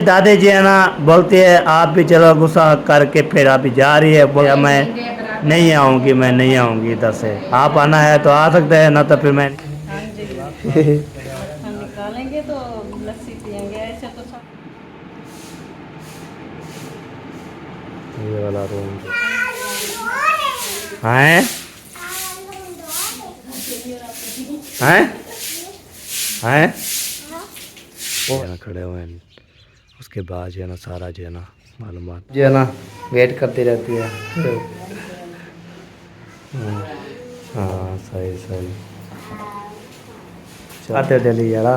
दादी जी है ना बोलती है आप भी चलो, गुस्सा करके फिर अभी जा रही है, बोला मैं नहीं आऊँगी, मैं नहीं आऊँगी इधर से। आप आना है तो आ सकते हैं, ना तो फिर मैं हाँ जी मक्खन निकालेंगे तो लस्सी पियेंगे, ऐसे तो सब। ये वाला रूम है हैं वो ना खड़े हुए हैं, उसके बाद जो है ना सारा जो है ना मालूमात जो है ना वेट करती रहती है। हाँ सही सही आते दिल्ली यारा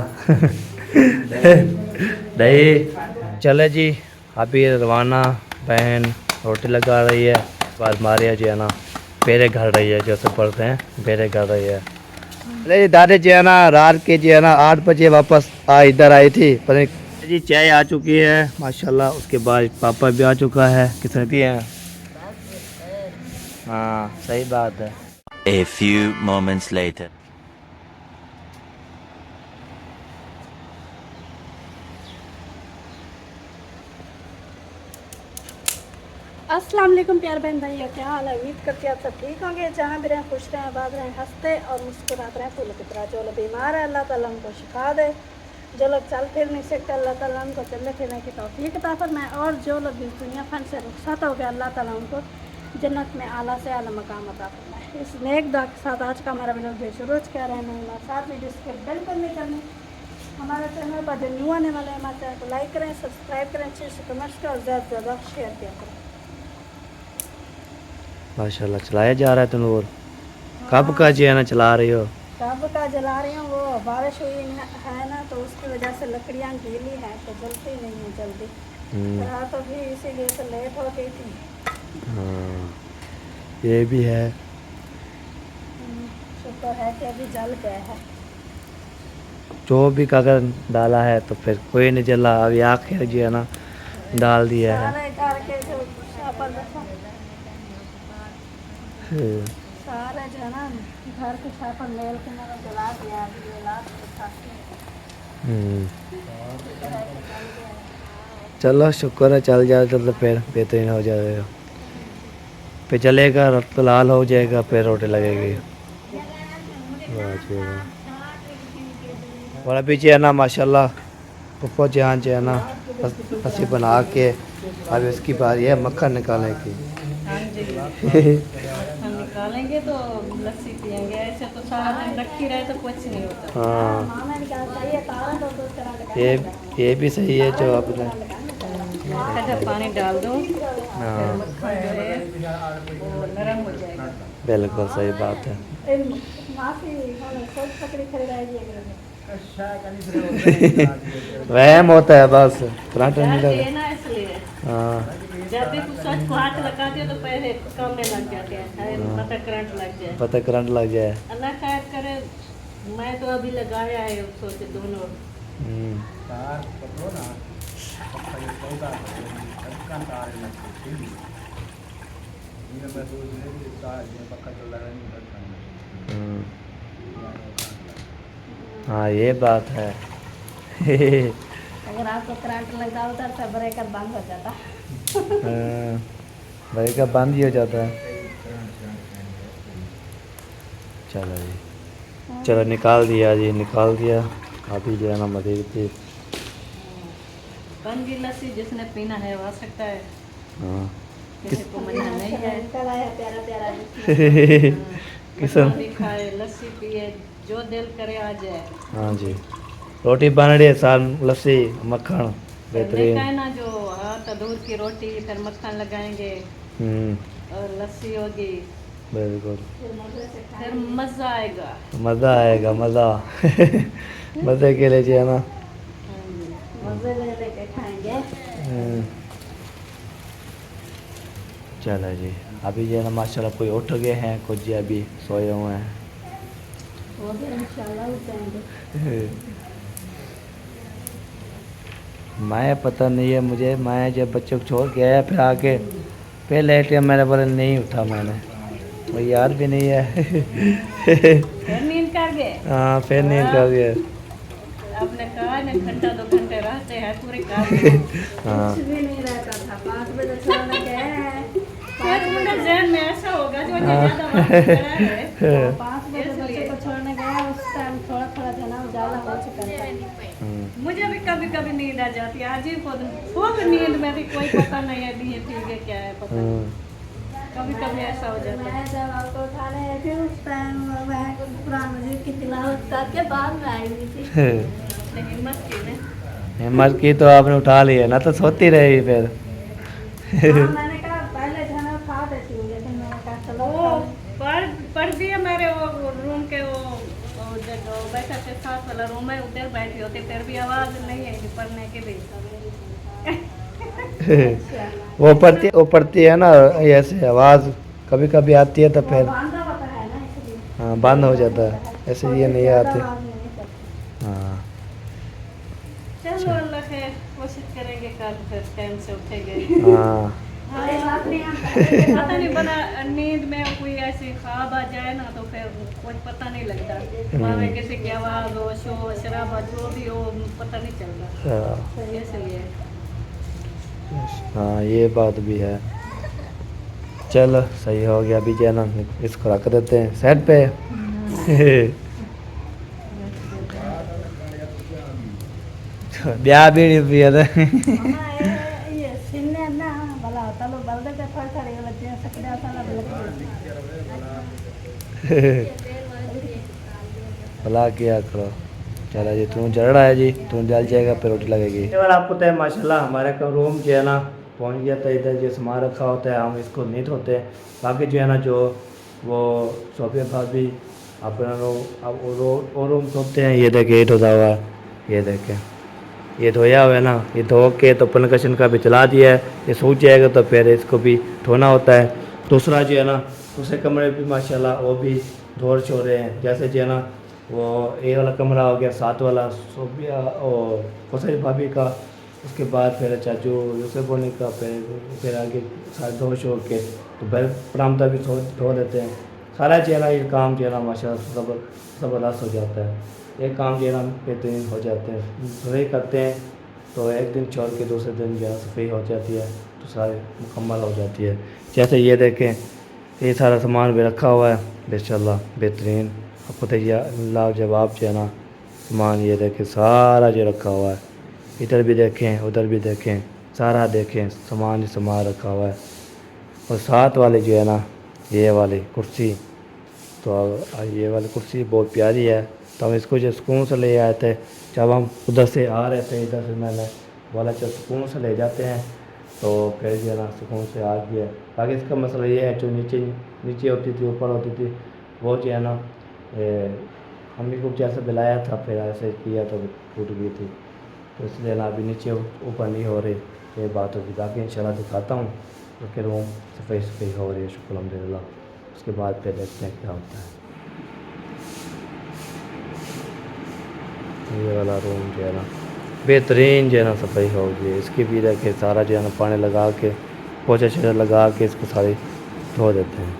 नहीं चले जी। अभी रवाना, बहन रोटी लगा रही है, बाद मारिया जो है ना बेरे घर रही है, जैसे पढ़ते हैं बेरे घर रही है। अरे दादी जी है ना रात के जो है ना 8 बजे वापस इधर आई थी, पर जी चाय आ चुकी है माशाल्लाह। उसके बाद पापा भी आ चुका है, कितने भी हैं। हाँ सही बात है। A few moments later. अस्सलाम वालेकुम प्यार बहन भाइयों, क्या हाल है? उम्मीद करती है आप सब ठीक होंगे, जहाँ भी रहें खुश रहें, आबाद रहें, हंसते और मुस्कुराते रहें फूलों की तरह। जो लोग बीमार है अल्लाह ताला उनको शिफा दे, जो लोग चल फिर नहीं सकते अल्लाह ताला उनको चलने फिरने की तौफीक अता फरमाए, और जो लोग इस दुनिया फन से रुखसत हो गए अल्लाह ताला उनको जन्नत में आला से आला मकाम अता फरमाए। इस नेक दुआ के साथ आज का हमारा वीडियो भी शुरू कर रहे हैं। हमारे साथ वीडियो के बिल्कुल नहीं करनी, हमारे चैनल पर जो न्यू आने वाले हैं हमारे चैनल को लाइक करें, सब्सक्राइब करें, अच्छे से कमेंट्स करें और ज़्यादा से ज़्यादा शेयर किया करें। माशाल्लाह चलाया जा रहा है। तुम और कब का जो है ना चला रही हो? कब का जला रही हूँ, वो बारिश हुई है ना तो उसकी वजह से लकड़ियाँ गीली हैं तो जलती नहीं है जल्दी। रात तो भी इसीलिए तो लेट हो गई थी। हाँ ये भी है। शुक्र है कि अभी जल गया है। जो भी कागज डाला है तो फिर कोई नहीं जला, अभी आखिर जो है ना डाल दिया है। सारे घर के जो शापर रखा, सारे जो है ना घर के शापर मेल के मैंने जला दिया। अभी ये लास्ट था। चलो शुक्र है चल जाए तो फिर बेहतरीन हो जाएगा, फिर चलेगा रक्त लाल हो जाएगा, फिर रोटी लगेगी। और अभी जो है ना माशाल्लाह पप्पा जहाँ जो है ना हंसी बना के अभी उसकी बारी है मक्खन निकालने की। हाँ जी मक्खन निकालेंगे तो लस्सी पियेंगे, ऐसे तो सारा दिन रखी रहे तो कुछ नहीं होता। हाँ मामा ने कहा सही है, तारा दो दो तरह का ये भी सही है जो आपने। खड़ा पानी डाल दूँ हाँ मक्खन जो है वो नरम हो जाएगा। बिल्कुल सही बात है। माफी सोच पकड़ी खरीदाएगी। वहम होता है बस, करंट नहीं डरते लगा। हैं ना इसलिए, हाँ जब भी कुछ सच को हाथ लगाते हो तो पहले कांपने लग जाते हैं, शायद पता करंट लग जाए। पता करंट लग जाए। अल्लाह खैर करे, मैं तो अभी लगाया है सोचे दोनों। हाँ ये बात है। अगर आपको करंट लगता उधर से ब्रेकर बंद हो जाता। भाई का बंद ही हो जाता है। चलो जी, चलो निकाल दिया जी, निकाल दिया। अभी जो है ना मजीद थी। बन गई लस्सी, जिसने पीना है वो आ सकता है, हाँ किसी को मना नहीं है। निकल आया प्यारा प्यारा। किस्म मक्खन भी खाए, लस्सी पिए, जो दिल करे आ जाए। हाँ जी, रोटी बन रही है, साथ लस्सी मक्खन देखा बेहतरीन। है ना, जो तंदूर की रोटी फिर मक्खन लगाएंगे और लस्सी होगी, बिल्कुल फिर मज़ा आएगा। मज़ा आएगा, मज़ा मज़े के लिए जो है ना। मजे ले लेके खाएंगे। चलो जी, अभी जो है ना माशाल्लाह कोई उठ गए हैं, कुछ जो अभी सोए हुए हैं। वो भी इंशाल्लाह उठ जाएंगे। मैं पता नहीं है मुझे, मैं जब बच्चों को छोड़ के आया फिर आके फिर लेट गया, मेरे बोले नहीं उठा मैंने, वो याद भी नहीं है। फिर नींद कर गए। हाँ फिर नींद कर गया। आपने कहा ना घंटा 2 घंटे रहते हैं पूरे कार्य हाँ कुछ भी नहीं रहता था, 5 बजे छोड़ने गए हैं, शायद मुझे जहन में ऐसा होगा जो ज्यादा बात करा है। 5 बजे बच्चे को छोड़ने गए, उस टाइम थोड़ा थोड़ा जो है ना उजाला हो चुका था। मुझे भी कभी कभी नींद आ जाती है, आज ही खुद नींद में भी कोई पता नहीं है नींद ठीक है क्या है पता नहीं। कभी कभी ऐसा हो जाता है। मैं जब आपको उठाने आई थी उस टाइम मैं कुरान मजीद की तिलावत करके बाद में आई हुई थी। लेकिन हिम्मत की ने हिम्मत की तो आपने उठा ली है ना, तो सोती रही फिर। हाँ, मैंने कहा पहले जो है ना उठा देती हूँ, लेकिन मैंने कहा चलो वो पढ़ दिया मेरे वो रूम के वो जो बैठा थे साथ वाला रूम है उधर बैठी होती, फिर भी आवाज नहीं है पढ़ने की भी। वो पढ़ती है ना ऐसे, आवाज़ कभी कभी आती है तो फिर बांधा होता है ना इसलिए। हाँ बंद हो जाता है, ऐसे ये नहीं ज़्यादा आते। आवाज़ नहीं करती। हाँ चलो अल्लाह खैर, कोशिश करेंगे कल फिर टाइम से उठेंगे। हाँ अरे बात नहीं आता। पता नहीं बना नींद में कोई ऐसी ख्वाब आ जाए ना तो फिर कुछ पता नहीं लगता, भावे किसी की आवाज़ हो शोर शराबा जो भी हो पता नहीं चलता, हाँ, इसलिए। हाँ ये बात भी है। चलो सही हो गया, अभी जो है ना इसको रख देते हैं सेट पे। ब्याह भी नहीं पिया था। हाँ, ये सिन्ने ना भला होता लो बल्दे के थोड़ी थोड़ी बच्चे सकड़े था ना भला क्या करो। चलो जी तू जड़ रहा है जी, तू जल जाएगा फिर रोटी लगेगी। आपको तो है माशाल्लाह हमारे का रूम जो है ना पहुंच गया था, इधर जो सामान रखा होता है हम इसको नीट होते हैं। बाकी जो है ना जो वो सोफे भाभी अपना वो रूम सोते हैं, ये देखे ईट होता हुआ है, ये देखे ये धोया हुआ है ना, ये धो के तो पनकशन का भी चला दिया है, ये सूख जाएगा तो फिर इसको भी धोना होता है। दूसरा जो है ना दूसरे कमरे भी माशाल्लाह वो भी धो छो रहे हैं, जैसे जो है ना वो ए वाला कमरा हो गया, 7 वाला सोफिया और खुशरी भाभी का, उसके बाद फिर चाचू यूसुफ बोनी का, फिर आगे सारे धो शो के तो फिर बरामदा भी धो देते हैं। सारा जो है ना ये काम जो है ना माशाल्लाह ज़बरदस्त हो जाता है, ये काम जो है ना बेहतरीन हो जाते हैं। धुलाई करते हैं तो एक दिन छोड़ के दूसरे दिन जो है सफाई हो जाती है तो सारी मुकम्मल हो जाती है। जैसे ये देखें ये सारा सामान भी रखा हुआ है माशाल्लाह बेहतरीन, आपको तो यह लाजवाब जो है ना सामान ये देखें सारा जो रखा हुआ है, इधर भी देखें उधर भी देखें, सारा देखें सामान ही सामान रखा हुआ है। और साथ वाले जो है ना ये वाली कुर्सी, तो ये वाली कुर्सी बहुत प्यारी है, तो हम इसको जो सुकून से ले आए थे, जब हम उधर से आ रहे थे इधर से मैंने वाला जब सुकून से ले जाते हैं तो फिर जो है ना सुकून से आ गया। बाकी इसका मसला ये है जो नीचे होती थी ऊपर होती थी वो जो है ना हमने को जैसे बिलाया था फिर ऐसे किया तो टूट गई थी, तो इसलिए ना अभी नीचे ऊपर नहीं हो रही, ये बात होगी। बाकी इंशाल्लाह दिखाता हूँ तो फिर वो सफाई हो रही है शुक्र अल्हम्दुलिल्लाह, उसके बाद फिर देखते हैं क्या होता है। ये वाला रूम जो है ना बेहतरीन जो है ना सफाई हो गई, इसकी भी रखे सारा जो है ना पानी लगा के पोछा छोछा लगा के इसको सारी धो देते हैं।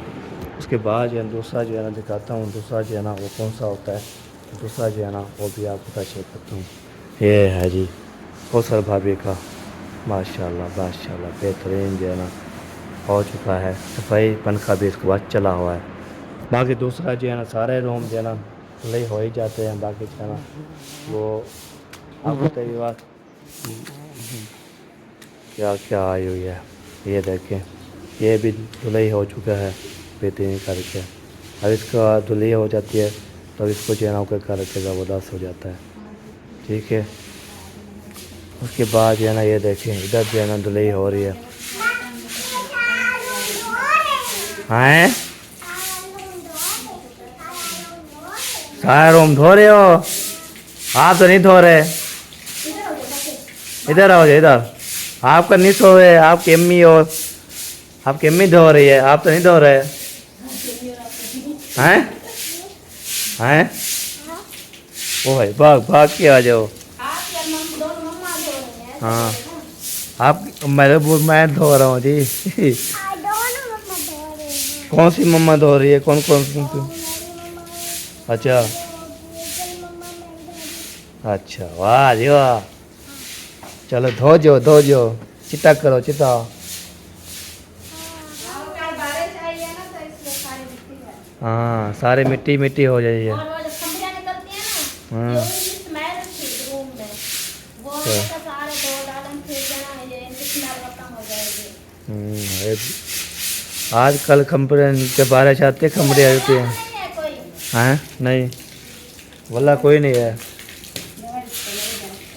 उसके बाद जो है दूसरा जो है ना दिखाता हूँ, दूसरा जो है ना वो कौन सा होता है, दूसरा जो है ना वो भी आपको पता शेयर करता हूँ। ये है जी कौसर भाभी का, माशाल्लाह माशाल्लाह बेहतरीन जो है ना हो चुका है सफाई, पंखा भी इसके बाद चला हुआ है। बाकी दूसरा जो है ना सारे रूम जो है ना धुलाई हो ही जाते हैं। बाकी जो है ना वो आपको तो ये बात क्या क्या आई हुई है, ये देखें ये भी धुलाई हो चुका है बेहतरीन करके। अब इसका धुलाई हो जाती है तो इसको जो है ना करके ज़बरदस्त हो जाता है, ठीक है। उसके बाद जो है ना ये देखें इधर जो है ना धुलाई हो रही है। हाँ सारा रूम धो रहे हो आप? तो नहीं धो रहे, इधर आओ इधर, आपका नहीं धो रहे, आपकी अम्मी हो, आपकी अम्मी धो रही है, आप तो नहीं धो रहे हैं? हैं ओ भाई भाग के आ जाओ। हाँ आप मैं धो रहा हूँ जी। कौन सी मम्मा धो रही है, कौन कौन सी? अच्छा अच्छा वाह जी वाह, चलो धो जो चिता करो चिता। बारिश आई है ना तो इसलिए सारी मिट्टी है। हाँ सारी मिट्टी मिट्टी हो जाइए। और वो जो खंभरियाँ निकलती है ना, हाँ। जो इनकी स्मेल थी रूम में, वो तो- लेकर सारे धो डालन फिर देना, ये इनकी स्मेल खत्म हो जाएगी। आजकल खम्बरे के बारिश आती है खम्बरे आती है। नहीं है कोई। हैं नहीं वल्ला कोई नहीं है।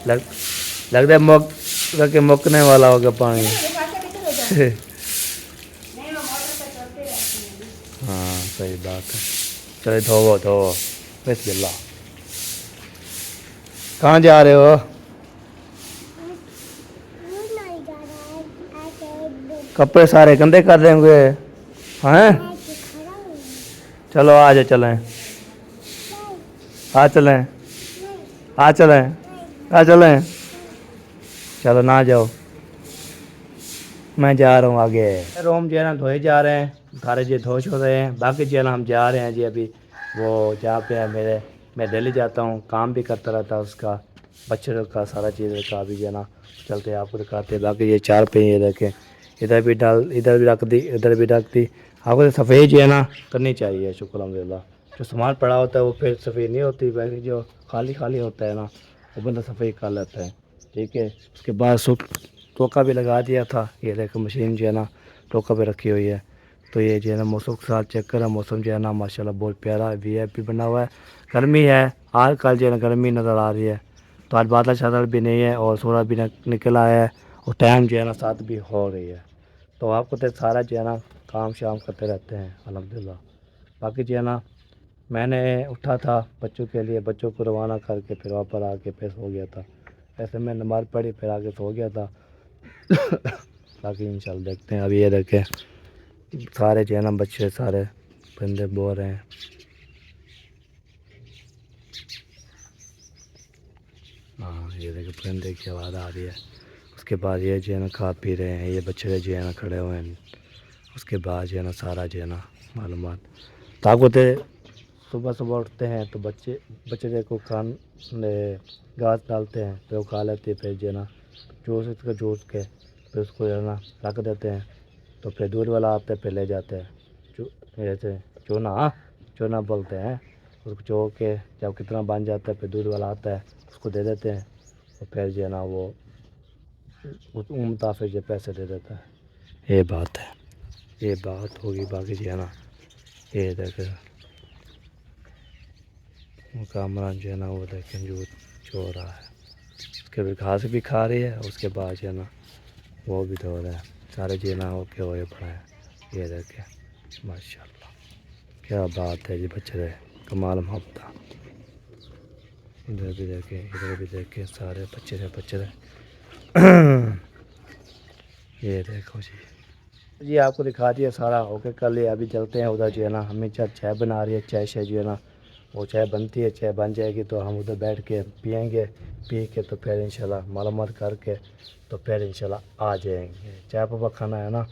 लगता है के मुकने वाला होगा पानी। नहीं, वो मोटर पे चलती रहती है। हाँ सही बात है। चलो धोवो बिस्मिल्लाह। कहाँ जा रहे हो? कपड़े सारे गंदे कर देंगे हैं। चलो आ जाओ चलें। आ चलें आ चलें आ चलें। चलो ना जाओ मैं जा रहा हूँ आगे। रूम जो है ना धोए जा रहे हैं सारे जी धो छो रहे हैं। बाकी जो है ना हम जा रहे हैं जी अभी वो जहाँ पे है मेरे मैं दिल्ली जाता हूँ काम भी करता रहता उसका बच्चों का सारा चीज़ का भी जो है ना चलते आपको दिखाते हैं। बाकी ये चार पे ये रखें इधर भी डाल इधर भी रख दी इधर भी रख दी। आपको सफ़ेद जो है ना करनी चाहिए शुक्र अल्हम्दुलिल्लाह। जो सामान पड़ा होता है वो फिर सफ़ेद नहीं होती वैसे जो खाली होता है ना वो बंदा सफ़ेद कर लेता है। ठीक है उसके बाद टोका भी लगा दिया था। ये देखो मशीन जो है ना टोका पे रखी हुई है। तो ये जो है ना मौसम के साथ चेक करा मौसम जो है ना माशाल्लाह बहुत प्यारा VIP बना हुआ है। गर्मी है आजकल जो है ना गर्मी नज़र आ रही है। तो आज बादल शादल भी नहीं है और सूरज भी निकल आया है और टाइम जो है ना 7 भी हो रही है। तो आपको तो सारा जो है ना काम शाम करते रहते हैं अल्हम्दुलिल्लाह। बाकी जो है ना मैंने उठा था बच्चों के लिए बच्चों को रवाना करके फिर वहाँ पर आके फिर सो गया था। ऐसे मैं नमाज़ पढ़ी फिर आके सो गया था। बाकी इंशाल्लाह देखते हैं। अभी ये देखें सारे जो है ना बच्चे सारे बंदे बोल रहे हैं। हाँ ये देखें परिंदे की आवाज़ आ रही है। उसके बाद ये जो है ना खा पी रहे हैं ये बच्चे जो है ना खड़े हुए हैं। उसके बाद जो है ना सारा जो है ना मालूमात ताकत सुबह उठते हैं तो बच्चे को घास डालते हैं फिर वो खा लेते हैं। फिर जो है ना जूस के फिर उसको जो है ना रख देते हैं। तो फिर दूध वाला आता है फिर ले जाते हैं जैसे चूना बोलते हैं उसको चो के जब कितना बन जाता है फिर दूध वाला आता है उसको दे देते हैं। तो फिर जो है ना वो उस मुताबिक जो पैसे दे देता है। ये बात होगी। बाकी जो है ना ये देखें कामरान जो है ना वो देखें जो चो रहा है उसके भी घास भी खा रही है। उसके बाद जो है ना वो भी धो रहा है सारे जो है ना ओके हुए पड़ा है। ये देखें माशाल्लाह क्या बात है जी बच्चे कमाल मोहब्बत। इधर भी देखें सारे बच्चे ये देखो जी आपको दिखा दिया सारा ओके कर लिया। अभी चलते हैं उधर जो है ना हमें चाय बना रही है। चाय जो है ना वो चाय बनती है चाय बन जाएगी तो हम उधर बैठ के पियेंगे पी के तो फिर इंशाल्लाह मालूमात करके तो फिर इंशाल्लाह आ जाएंगे। चाय पापा खाना है ना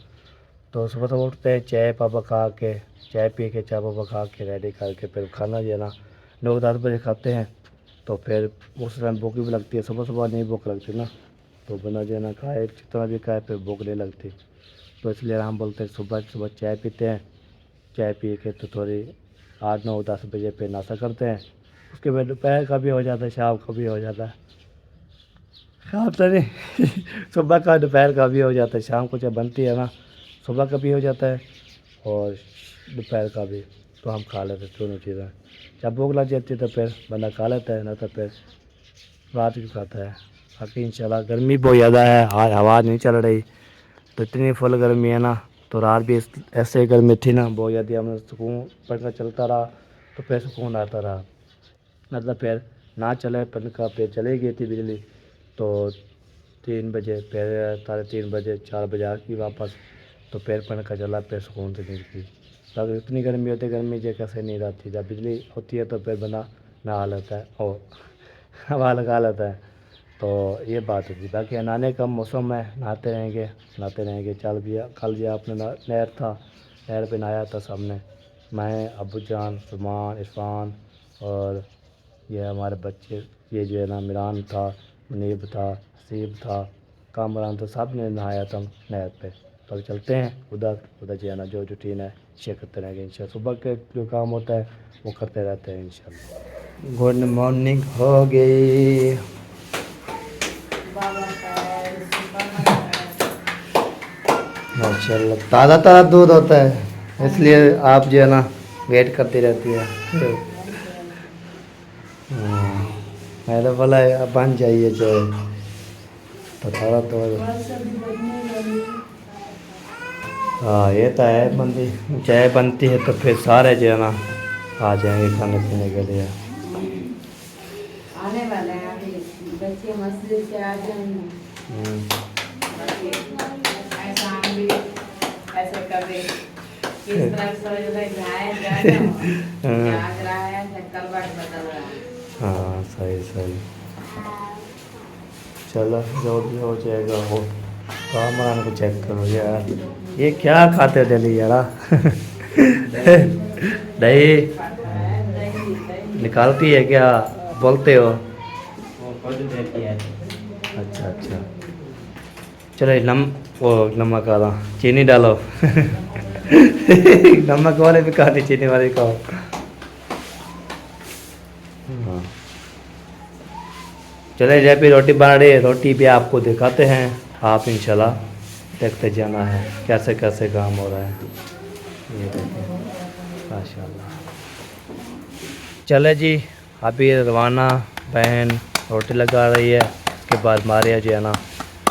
तो सुबह उठते हैं चाय पापा खा के चाय पी के चाय पापा खा के रेडी करके फिर खाना जो है ना 9-10 बजे खाते हैं। तो फिर उस टाइम भूख भी लगती है। सुबह नहीं भूख लगती ना तो बंदा जो है ना खाए जितना भी खाए फिर भूख नहीं लगती। तो इसलिए हम बोलते हैं सुबह चाय पीते हैं चाय पी के तो थोड़ी 8-9-10 बजे पे नाश्ता करते हैं। उसके बाद दोपहर का भी हो जाता है शाम का भी हो जाता है। शाम तो नहीं सुबह का दोपहर का भी हो जाता है। शाम को जब बनती है ना सुबह का भी हो जाता है और दोपहर का भी तो हम खा लेते दोनों चीज़ें। जब भूख लग जाती है तो फिर बंदा खा लेता है ना तो फिर रात को खाता है। बाकी इंशाल्लाह गर्मी बहुत ज़्यादा है आज हवा नहीं चल रही तो इतनी फुल गर्मी है ना। तो रात भी ऐसे गर्मी थी ना बहुत ज़्यादा हमने सुकून पंखा चलता रहा तो फिर सुकून आता रहा। मतलब फिर ना चले पंखा फिर चली गई थी बिजली तो 3 बजे फिर 3:30 बजे 4 बजे आ गई वापस तो फिर पंखा चला फिर सुकून से नींद की। अगर इतनी गर्मी होती गर्मी जो कैसे नहीं रहती जब बिजली होती है तो फिर बंदा नहा लेता है और हवा लगा लेता है। तो ये बात होती। बाकी नहाने का मौसम है नहाते रहेंगे। कल भी आपने नहर था नहर पे नहाया था सामने मैं अबू जान सुमान इरफान और ये हमारे बच्चे ये जो है ना मिरान था मुनीब था हसीब था कामरान तो सब ने नहाया था नहर पे। तो चलते हैं उधर उधर जो है ना जो रूटीन है शेयर करते रहेंगे इंशाल्लाह। सुबह के जो काम होता है वो करते रहते हैं इंशाल्लाह। गुड मॉर्निंग हो गई। माशाल्लाह ताज़ा ताज़ा दूध होता है इसलिए आप जो है ना वेट करती रहती है। मैं तो बोला अब बन जाइए चाय तो थोड़ा तो हाँ ये तो है बनती चाय बनती है तो फिर सारे जो है ना आ जाएंगे खाने पीने के लिए। आने वाले हैं अभी बच्चे मस्जिद से आ जाएंगे। ऐसा हम भी ऐसे कर दे किस तरह से जाग रहा है चक्कर बाट बदल रहा है। हाँ सही सही चलो जो भी हो जाएगा हो। कामरान को चेक करो यार ये क्या खाते हो डेली यार। दही निकालती है क्या बोलते हो? अच्छा अच्छा चलो वो नमक वाला चीनी डालो। नमक वाले भी खाते चीनी वाले खाओ। हाँ चले जय भी रोटी बना रही है रोटी भी आपको दिखाते हैं। आप इंशाल्लाह देखते जाना है कैसे कैसे काम हो रहा है। ये देखिए माशाल्लाह। चले जी अभी रवाना बहन रोटी लगा रही है। उसके बाद मारिया जो है ना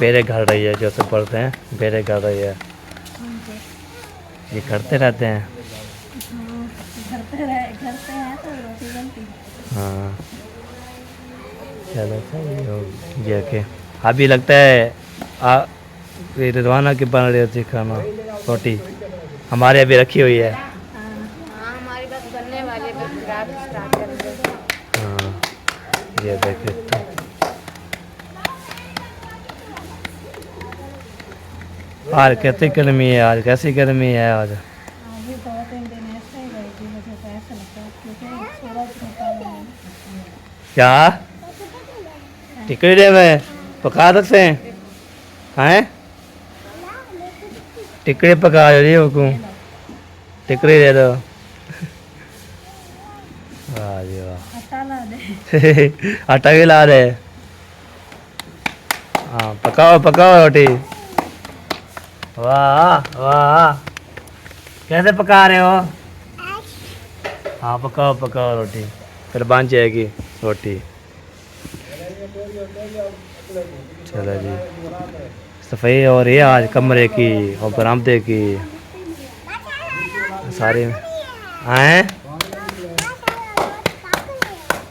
बेरे घर रही है जैसे पढ़ते हैं बेरे घर रही है। ये करते रहते हैं। घर पे है तो रोटी बनती है। हाँ चलो सही हो गया कि अभी लगता है ये रवाना की बन रही होती खाना रोटी हमारे अभी रखी हुई है। हाँ हमारी बात बनने वाली है बस रात स्टार्ट करेंगे। हाँ ये देखिए आज कैसी गर्मी है आज कैसी गर्मी है आज। अभी 2-3 दिन ऐसे ही रहेगी मुझे तो ऐसा लगता है क्योंकि सूरज निकल है। क्या टिकड़ी में पका सकते हैं टिकड़ी पका रही हो को टिकड़ी दे दो। वाह जी वाह आटा ला दे। आटा भी ला दे। हाँ पकाओ पकाओ रोटी। वाह वाह कैसे पका रहे हो? हाँ पकाओ पकाओ रोटी फिर बन जाएगी रोटी। चलो जी सफाई हो रही है आज कमरे की और बरामदे की सारे हैं।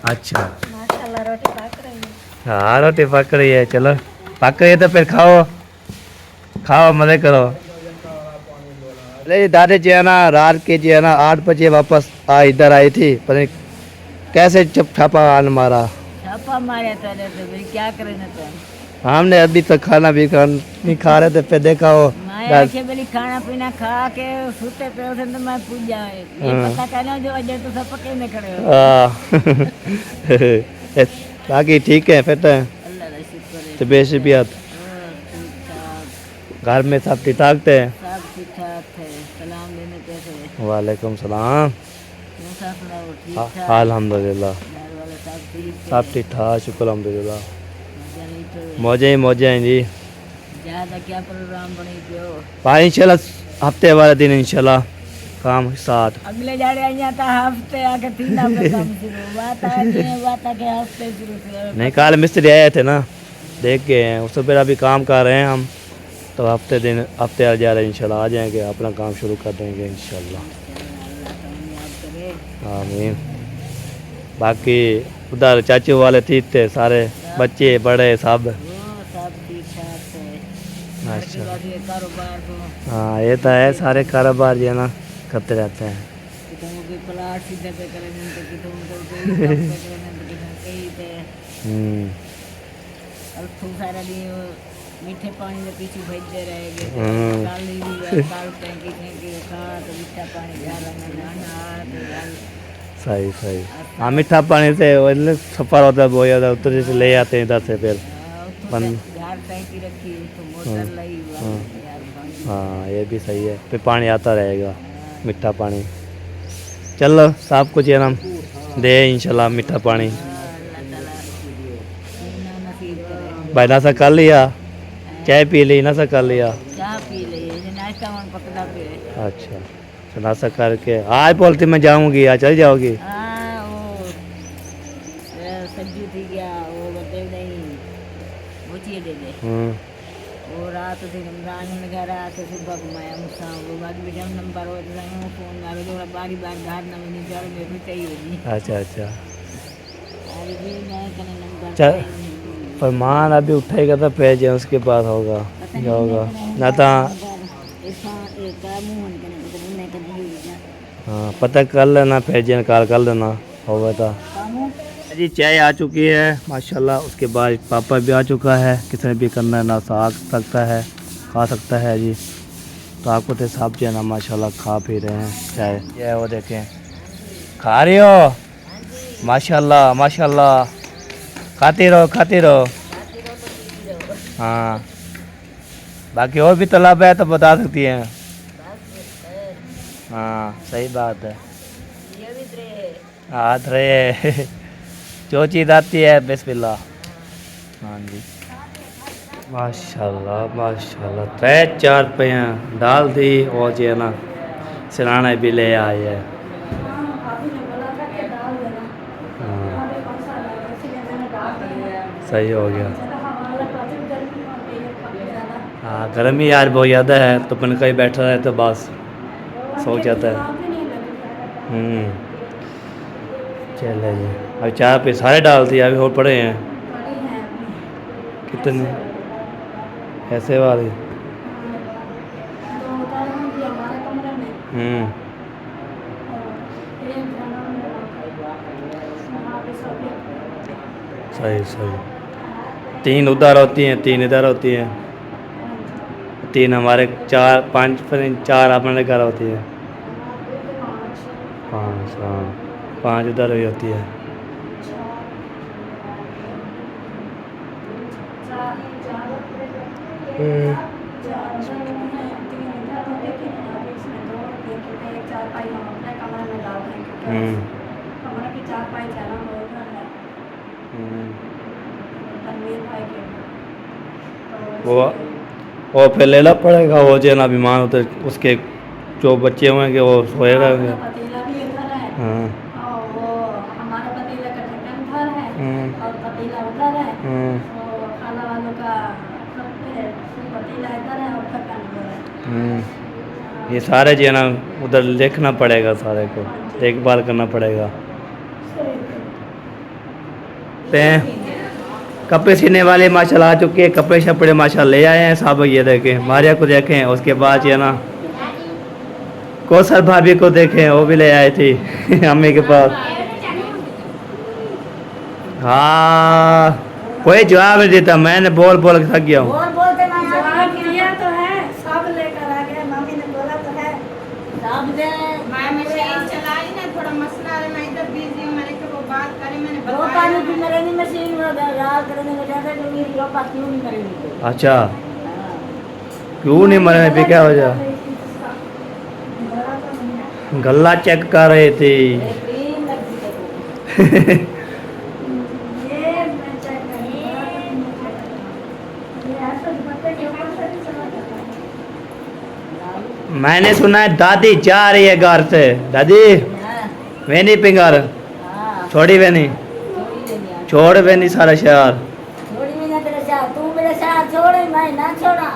अच्छा माशाल्लाह रोटी पक रही है। हाँ रोटी पक रही है। चलो पक रही है तो फिर खाओ खाओ मजे करो। अरे दादी जी है ना रात के जो है ना 8 बजे वापस इधर आई थी पता नहीं कैसे चुप छापा आन मारा। छापा मारे तो भाई क्या करें ना तो हमने अभी तक खाना भी नहीं खा रहे थे फिर देखा हो मैं के बोली खाना पीना खा के सोते पे उसे तो मैं पूछ जाए ये पता करना जो अजय तो सब पके नहीं खड़े हो। बाकी ठीक है फिर तो अल्लाह का शुक्र है। तबीयत शबीयत ठीक ठाक घर में सब ठीक ठाक थे? सब ठीक ठाक थे। सलाम देने कैसे वालेकुम सलाम। कैसा सुनाओ ठीक ठाक अल्हम्दुलिल्लाह घर वाले सब ठीक है। सब ठीक ठाक शुक्र अल्हम्दुलिल्लाह। मजा नहीं तो मौजे ही मौजे हैं जी। ज़्यादा क्या प्रोग्राम बनी पियो भाई इंशाल्लाह हफ्ते वाले दिन इंशाल्लाह काम साथ अगले जाड़े आइया था हफ्ते आके 3 हफ्ते काम शुरू बात के हफ्ते शुरू से नहीं कल मिस्त्री आए थे ना देख गए हैं उससे फिर अभी काम कर रहे हैं हम तो हफ्ते आ जा रहे हैं इंशाल्लाह आ जाएंगे अपना काम शुरू कर देंगे इंशाल्लाह। आमीन। बाकी उधर चाचू वाले ठीक थे सारे बच्चे बड़े सब? सब ठीक ठाक है। अच्छा कारोबार को हाँ ये तो है सारे कारोबार जो है ना करते रहते हैं। कितों के प्लाट सीधे पे करेंगे तो कितों को पे करेंगे तो कितों कहीं पे और खूब सारा दिन मीठे पानी के पीछे भेजते रहेंगे काल टैंकी टैंकी खा तो मीठा पानी जा रहा नहाना सही सही हाँ मीठा पानी से सफ़र होता है बहुत ज़्यादा उतर से ले आते हैं इधर से फिर झाड़ बाहर टैंकी रखी तो मोटर लाई यार पानी। हाँ ये भी सही है, फिर पानी आता रहेगा, मीठा पानी। चलो सब कुछ है ना दे इंशाल्लाह मीठा पानी। अल्लाह ताला पीना नसीब करे। भाई नाश्ता कर लिया, चाय पी ली, नाश्ता कर लिया। चाह पी ले ये नाश्ता मन पकड़ा पे। अच्छा तो नाश्ता करके आज बोलती मैं जाऊंगी, आज चल जाओगी? हाँ वो सब्जी थी क्या वो बते नहीं बुचिए दे दे। वो रात से रमजान में घर आते सुबह घुमाया मुझसा वो बाकी भी जब नंबर हो तो फोन आवे थोड़ा बारी बार घर ना मैंने जड़ में भी चाहिए नहीं। अच्छा अच्छा अरे भी मैं कने नंबर चल फरमान अभी उठेगा तो भेजे उसके बाद होगा क्या होगा ना तो हाँ पता कर लेना, भेजे निकाल कर लेना होगा तो। जी चाय आ चुकी है माशाल्लाह, उसके बाद पापा भी आ चुका है, किसने भी करना है नाश्ता आ सकता है, खा सकता है जी। तो आपको तो साहब जो है ना माशाल्लाह खा पी रहे हैं चाय। ये वो देखें खा रही हो, माशाल्लाह माशाल्लाह, खाती रहो खाती रहो। हाँ बाकी और भी तालाब है तो बता सकती हैं। हाँ सही बात है, हाथ रहे जो चीज़ आती है बिस्मिल्लाह। हाँ जी माशाल्लाह माशाल्लाह, 3-4 पैया डाल दी और जो है ना सिराना भी ले आए है। भाभी ने बोला था कि डाल देना, हाँ हमारे पास आ गया इसलिए मैंने डाल दिया। सही हो गया। हमारा काफी गर्मी हो गई है काफी ज़्यादा। हाँ गर्मी यार बहुत ज़्यादा है, तो अपन कहीं बैठा रहे तो बस सो जाता है। आग भी नहीं लगी। चले जी अभी चाय पे सारे डाल दिए, अभी और पड़े हैं बड़ी है अपनी। कितने ऐसे वाली। दो उतारे होंगी हमारे कमरे में और एक जना में वहाँ पे सब सही सही, 3 उधर होती हैं 3 इधर होती हैं, 3 हमारे 4-5 फिर 4 अपने घर होती है, 5 हाँ 5 उधर भी होती है। हमारा की 4 पाई चला तनवीर भाई के वो फिर लेना पड़ेगा, वो जो है ना बीमार होते उसके जो बच्चे होंगे वो सोएगा। पतीला भी इधर है हाँ और वो हमारे पतीले का ढक्कन उधर है और पतीला उधर है और खाना वालों का पतीला इधर है और ढक्कन उधर है। ये सारे जो है ना उधर देखना पड़ेगा, सारे को देखभाल करना पड़ेगा। ते कपड़े सीने वाले माशाल्लाह आ चुके हैं, कपड़े शपड़े माशाल्लाह ले आए हैं सब। ये देखें मारिया को देखें, उसके बाद जो है ना कौशल भाभी को देखें, वो भी ले आई थी अम्मी के पास। हाँ कोई जवाब नहीं देता, मैंने बोल बोल के थक गया हूँ। जवाब दिया तो है, सब लेकर आ गए, मम्मी ने बोला तो है सब दे मैं मशीन चलाई ना, थोड़ा मसला है, मैं इधर बिजी हूँ, मैंने कहा वो बात करें, मैंने दो पानी की मेरे नहीं मशीन में रात करने को जाता तो मेरी रोपा क्यों नहीं करेगी। अच्छा क्यों नहीं मरे भी क्या हो जा, गला चेक कर रहे थे। क्रीम लगती है ये मैं चेक करूंगा, ये ऐसा दुपट्टे के ऊपर से भी चला जाता है। मैंने सुना है दादी जा रही है घर से, दादी वेनी पिंगर हाँ छोड़ी वेनी थोड़ी लेनी आ छोड़ वेनी सारा शहर। थोड़ी भी ना तेरे साथ तू मेरे साथ छोड़े मैं ना छोड़ा।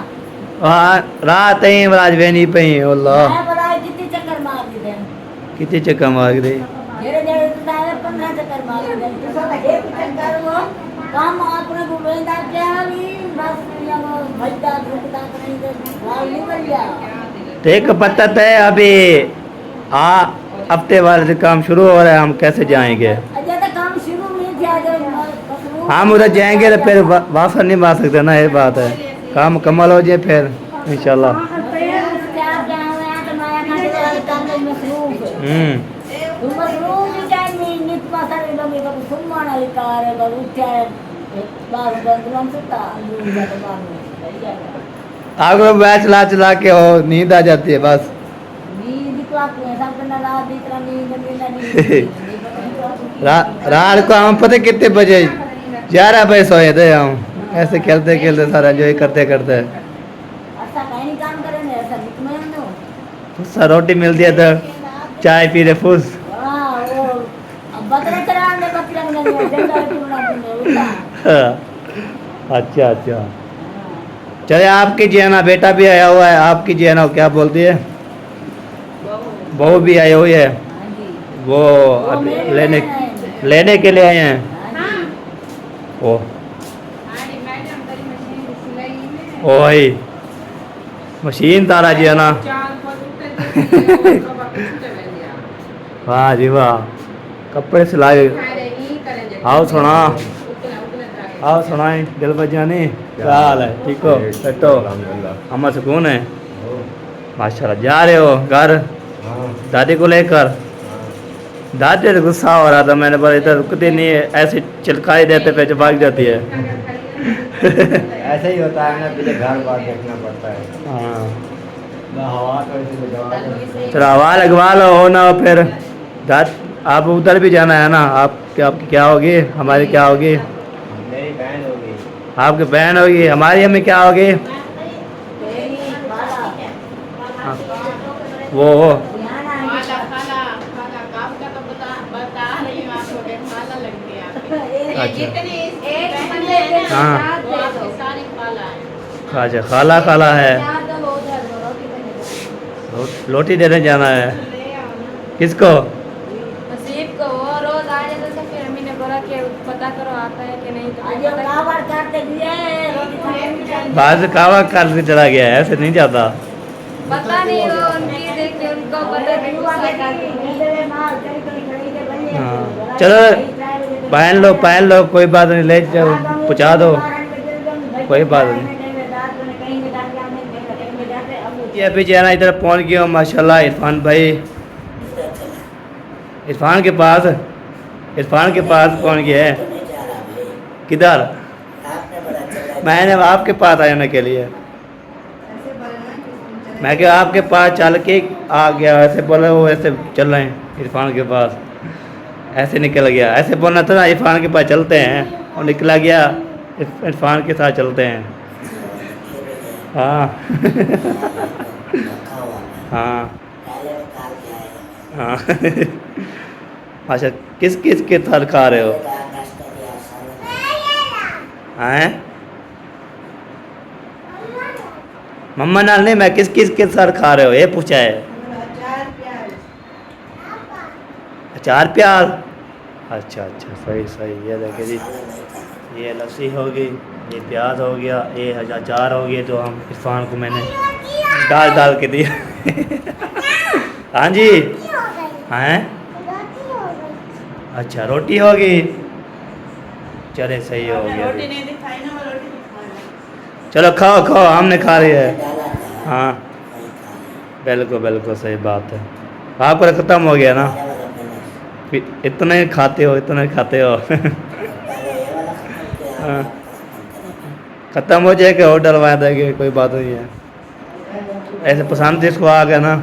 हाँ रात ही आज वेनी पे ही अल्लाह मैं बताया कितनी चक्कर मार दी थे कितनी चक्कर मार दी। धीरे धीरे तो सारे 15 चक्कर मार दी तो सब एक चक्कर वो काम आपने को बेंदा क्या भी बस ये वो भजदा रुकदा नहीं तो गाल निकल गया। ठीक पता है अभी हफ्ते वाले से काम शुरू हो रहा है, हम कैसे जाएंगे? अजय तो काम शुरू नहीं किया जो हम उधर जाएंगे तो फिर वापस नहीं मार सकते ना, ये बात है। काम मुकम्मल हो जाए फिर इंशाल्लाह। बाल बंगलों से ता दूर जाते बाल में जाएगा आपको बैच चला चला के हो नींद आ जाती है बस। नींद तो आती है सब ना रात इतना नींद रात को हम पता कितने बजे 11 बजे सोए थे हम, ऐसे खेलते खेलते सारा एंजॉय करते करते। ऐसा कहीं काम करेंगे ऐसा निकमें दो सर रोटी मिलती है तो चाय पी रहे फुस। हां वो अब बकरे चराने बकरे में जंगल टूटना उठा अच्छा अच्छा, चले आपकी जी है ना बेटा भी आया हुआ है, आपकी जी है ना क्या बोलती है बहू भी आई हुई है, हां जी वो अभी लेने के लिए आए हैं। ओ अरे मैडम बड़ी मशीन सिलाई में ओए मशीन तारा जी है ना। 4 दिया वाह जी वाह, कपड़े सिलाई। अरे ई करे आओ सुना, उतना आओ सुनाए दिल बजाने, क्या हाल है, ठीक हो, बैठो, अम्मा सुकून है, माशाल्लाह। जा रहे हो घर दादी को लेकर? दादी तो गुस्सा हो रहा था, मैंने बोला इधर रुकती नहीं है, ऐसे चिलकाई देते पे जो भाग जाती है। ऐसा ही होता है ना, पहले घर बार देखना पड़ता है। हाँ हवा तो इसलिए दवा चलो हवा लगवा लो, हो ना हो फिर दाद आप उधर भी जाना है ना, आपकी क्या होगी, हमारी क्या होगी, मेरी बहन होगी। आपकी बहन होगी, हमारी हमें क्या होगी, हाँ, वो खाला खाला खाला काम का तो बता रही हूँ आपको कि खाला लगती है आपकी। अच्छा। जितनी एक बंदे हैं ना, हाँ। वो आपकी सारी खाला है। अच्छा खाला खाला है, रोटी देने जाना है किसको? नसीब को वो रोज आ जाता था, फिर अम्मी ने बोला कि पता करो आता है कि नहीं, तो आज फिर पता कावर काटते दिए रोटी खाने बाद में कावा काट के चला गया है, ऐसे नहीं जाता। पता नहीं वो उनकी देख के उनको पता नहीं गुस्सा करके। हाँ चलो पहन लो कोई बात नहीं, ले जाओ पहुँचा दो, कोई बात नहीं। ये अभी जो है ना इधर पहुँच गया हूँ माशाल्लाह, इरफान भाई इरफान के पास पहुँच गया है। किधर? मैंने आपके पास आने के लिए, मैं क्या आपके पास चल के आ गया, ऐसे बोला वो ऐसे चल रहे हैं इरफान के पास, ऐसे निकल गया, ऐसे बोलना था ना इरफान के पास चलते हैं, और निकला गया इरफान के साथ चलते हैं। हाँ हाँ हाँ अच्छा, किस किस के साथ खा रहे हो? हैं मम्मा नाल नहीं, मैं किस किस के साथ खा रहे हो ये पूछा है। अचार प्याज, अच्छा अच्छा सही सही। ये देखिए जी, ये लस्सी हो गई, ये प्याज हो गया, ये अचार हो गया जो हम इरफान को मैंने डाल के दिया। हाँ जी हैं, अच्छा रोटी होगी, चले सही हो गया। चलो खाओ खाओ, हमने खा लिया है। हाँ बिल्कुल बिल्कुल सही बात है, आपका ख़त्म हो गया ना, इतने खाते हो इतने खाते हो। हाँ ख़त्म हो जाएगा और डलवा देंगे, कोई बात नहीं है, ऐसे पसंद इसको आ गया ना।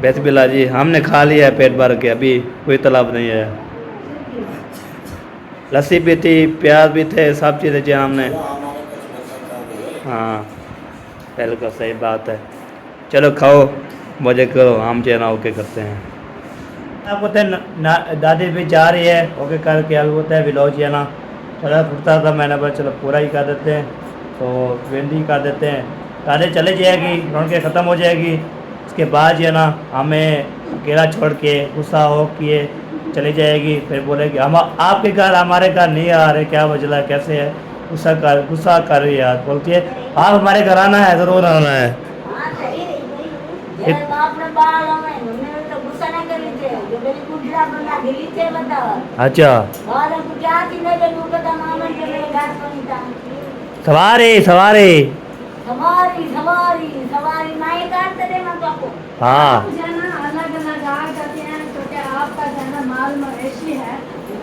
बिस्मिल्लाह जी, हमने खा लिया है पेट भर के, अभी कोई तलब नहीं है। लस्सी भी थी, प्याज भी थे, सब चीज़ें जी हमने। हाँ बिल्कुल सही बात है, चलो खाओ मजे करो, हम जो है ना ओके करते हैं। अब होते दादी भी जा रही है ओके करके, अभी होता है विलोज जो है ना थोड़ा फुटता था, मैंने बोला चलो पूरा ही कर देते हैं, तो वेंडी कर देते हैं, दादी चले जाएगी, रौनकें ख़त्म हो जाएगी, उसके बाद जो है ना हमें अकेला छोड़ के गुस्सा हो किए चली जाएगी, फिर बोलेगी हम आपके घर हमारे घर नहीं आ रहे, क्या वजह कैसे है, गुस्सा कर रही है यार, बोलती है आप हमारे घर आना है, ज़रूर आना है। अच्छा सवारी सवारी हाँ आप जाना अलग अलग आ जाते हैं, तो क्या आपका जाना माल मवेशी है,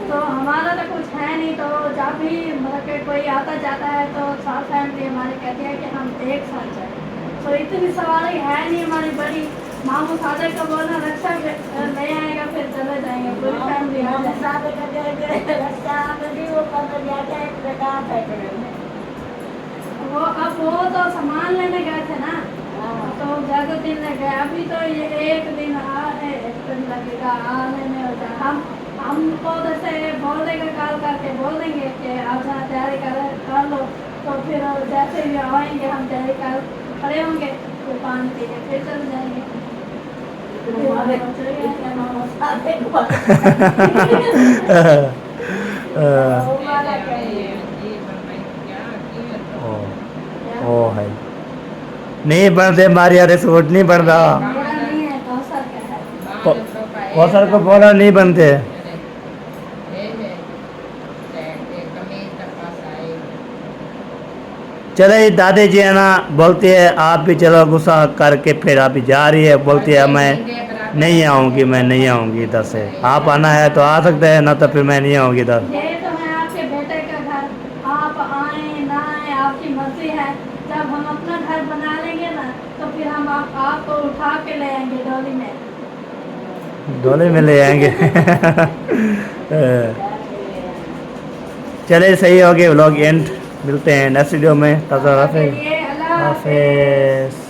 तो हमारा तो कुछ है नहीं, तो जब भी मतलब कि कोई आता जाता है तो साथ फैमिली हमारी कहती है कि हम एक साथ जाएं। तो इतनी सवारी है नहीं हमारी बड़ी। मामू सादे को बोलना रक्षा ले आएगा फिर चले जाएंगे, पूरी फैमिली आ जाए। वो अब वो तो सामान लेने गए थे ना, तो ज़्यादा दिन लग गए। अभी तो ये एक दिन एक दिन लगेगा आने में। हो जाए हमको जैसे बोल देंगे, कॉल करके बोल देंगे कि आप जहाँ तैयारी कर लो, तो फिर जैसे भी आएंगे हम तैयारी कर खड़े होंगे, तो पानी पी के फिर चल जाएंगे। ओ है नहीं बनते मारिया रे सूट नहीं बनता। मेरा नहीं है, कौशल का है। कौशल को बोला नहीं बनते। चले दादी जी है ना, बोलती है आप भी चलो, गुस्सा करके फिर आप भी जा रही है, बोलती है मैं नहीं आऊँगी, मैं नहीं आऊँगी इधर से। आप आना है तो आ सकते हैं, ना तो फिर मैं नहीं आऊँगी इधर। ये तो है आपके बेटे का घर, आप आए ना आए आपकी मर्जी है। जब हम अपना घर बना लेंगे ना, तो फिर हम आपको उठा के ले आएंगे डोली में। डोले में ले आएंगे। चले सही हो गए व्लॉग एंड, मिलते हैं नेक्स्ट वीडियो में। के लिए अल्लाह हाफ़िज़। हाफिज़।